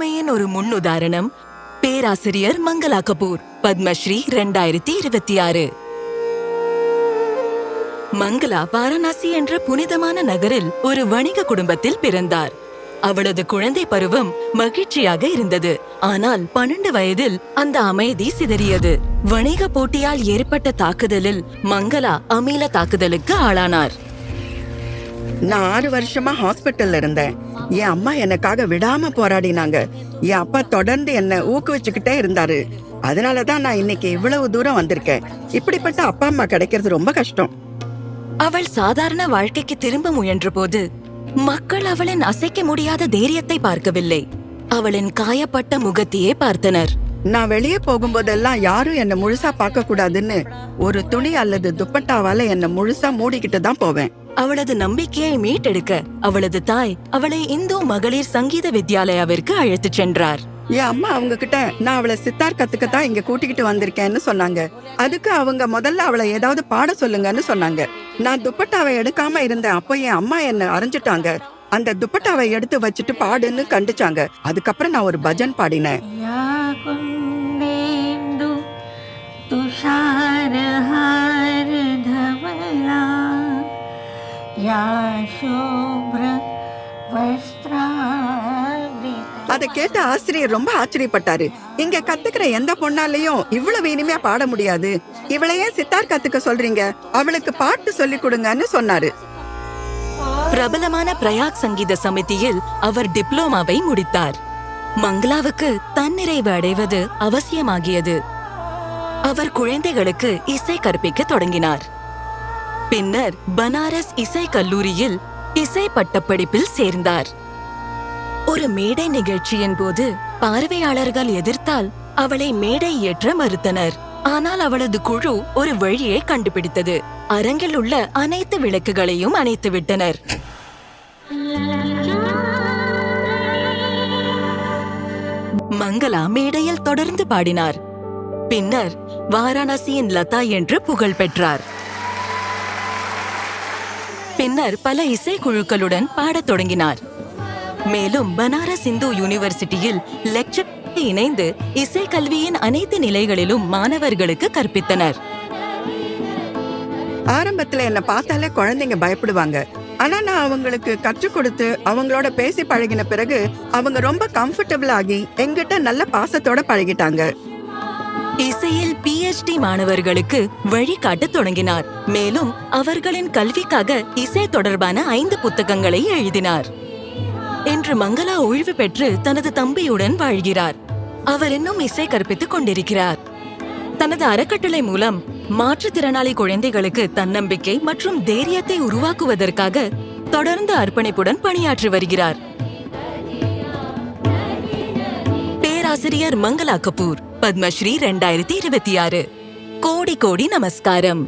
பொறுமையின் ஒரு முன்னுதாரணம் பேராசிரியர் மங்களா கபூர், பத்மஸ்ரீ 2026. மங்களா வாரணாசி என்ற புனிதமான நகரில் ஒரு வணிக குடும்பத்தில் பிறந்தார். அவளது குழந்தை பருவம் மகிழ்ச்சியாக இருந்தது. ஆனால் 12 வயதில் அந்த அமைதி சிதறியது. வணிக போட்டியால் ஏற்பட்ட தாக்குதலில் மங்களா அமீல தாக்குதலுக்கு ஆளானார். நான் 6 வருஷமா ஹாஸ்பிட்டல்ல இருந்தேன். என் அம்மா எனக்காக விடாம போராடினாங்க. என் அப்பா தொடர்ந்து என்ன ஊக்குவிச்சுக்கிட்டே இருந்தாரு. அதனாலதான் நான் இன்னைக்கு இவ்வளவு தூரம் வந்திருக்கேன். இப்படிப்பட்ட அப்பா அம்மா கிடைக்கிறது ரொம்ப கஷ்டம். அவள் சாதாரண வாழ்க்கைக்கு திரும்ப முயன்ற போது மக்கள் அவளின் அசைக்க முடியாத தைரியத்தை பார்க்கவில்லை, அவளின் காயப்பட்ட முகத்தையே பார்த்தனர். நான் வெளியே போகும்போதெல்லாம் யாரும் என்ன முழுசா பார்க்க கூடாதுன்னு ஒரு துணி அல்லது துப்பட்டாவால என்ன முழுசா மூடிக்கிட்டு தான் போவேன். அவளது நம்பிக்கையை மீட்டெடுக்க அவளது தாய் அவளை இந்து மகளிர் சங்கீத வித்யாலயாவிற்கு அழைத்துச் சென்றார். என் அம்மா அவங்க கிட்ட நான் அவளை சித்தார் கத்துக்கத்தான் இங்க கூட்டிக்கிட்டு வந்திருக்கேன்னு சொன்னாங்க. அதுக்கு அவங்க முதல்ல அவளை ஏதாவது பாட சொல்லுங்கன்னு சொன்னாங்க. நான் துப்பட்டாவை எடுக்காம இருந்தேன். அப்போ என் அம்மா என்ன அரைஞ்சிட்டாங்க. அந்த துப்பட்டாவை எடுத்து வச்சுட்டு பாடுன்னு கண்டிச்சாங்க. அதுக்கப்புறம் நான் ஒரு பஜன் பாடினேன். அதை கேட்ட ஆசிரியர் ரொம்ப ஆச்சரியப்பட்டாரு. இங்க கத்துக்கிற எந்த பொண்ணாலையும் இவ்வளவு இனிமையா பாட முடியாது. இவளையே சித்தார் கத்துக்க சொல்றீங்க, அவளுக்கு பாட்டு சொல்லி கொடுங்கன்னு சொன்னாரு. பிரபலமான பிரயாக் சங்கீத சமிதியில் அவர் டிப்ளோமாவை முடித்தார். மங்களாவுக்கு தன்னிறைவு அடைவது அவசியமாகியது. அவர் குழந்தைகளுக்கு இசை கற்பிக்க தொடங்கினார். பின்னர் பனாரஸ் இசை கல்லூரியில் இசை பட்டப்படிப்பில் சேர்ந்தார். ஒரு மேடை நிகழ்ச்சியின் போது பார்வையாளர்கள் எதிர்த்தால் அவளை மேடை ஏற்ற மறுத்தனர். ஆனால் அவளது குழு ஒரு வழியை கண்டுபிடித்தது. அரங்கில் உள்ள அனைத்து விளக்குகளையும் அணைத்து விட்டனர். மங்களா மேடையில் தொடர்ந்து பாடினார். பின்னர் வாரணாசியின் லதா என்று புகழ் பெற்றார். பின்னர் பல இசைக்குழுக்களுடன் பாடத் தொடங்கினார். மேலும் பனாரஸ் இந்து யூனிவர்சிட்டியில் லெக்சர் இணைந்து இசை கல்வியின் அனைத்து நிலைகளிலும் மாணவர்களுக்கு கற்பித்தனர். ஆரம்பத்துல என்ன பார்த்தாலே குழந்தைங்க பயப்படுவாங்க. ஆனா நான் அவங்களுக்கு கற்றுக் கொடுத்து அவங்களோட பேசி பழகின பிறகு அவங்க ரொம்ப கம்ஃபர்டபிள் ஆகி எங்கிட்ட நல்ல பாசத்தோட பழகிட்டாங்க. இசையில் PhD மாணவர்களுக்கு வழிகாட்ட தொடங்கினார். மேலும் அவர்களின் கல்விக்காக இசை தொடர்பான 5 புத்தகங்களை எழுதினார். இன்று மங்களா ஓய்வு பெற்று தனது தம்பியுடன் வாழ்கிறார். அவர் இன்னும் இசை கற்பித்துக் கொண்டிருக்கிறார். தனது அறக்கட்டளை மூலம் மாற்றுத்திறனாளி குழந்தைகளுக்கு தன்னம்பிக்கை மற்றும் தைரியத்தை உருவாக்குவதற்காக தொடர்ந்து அர்ப்பணிப்புடன் பணியாற்றி வருகிறார். பேராசிரியர் மங்களா கபூர், பத்மஸ்ரீ 2026. கோடி கோடி நமஸ்காரம்.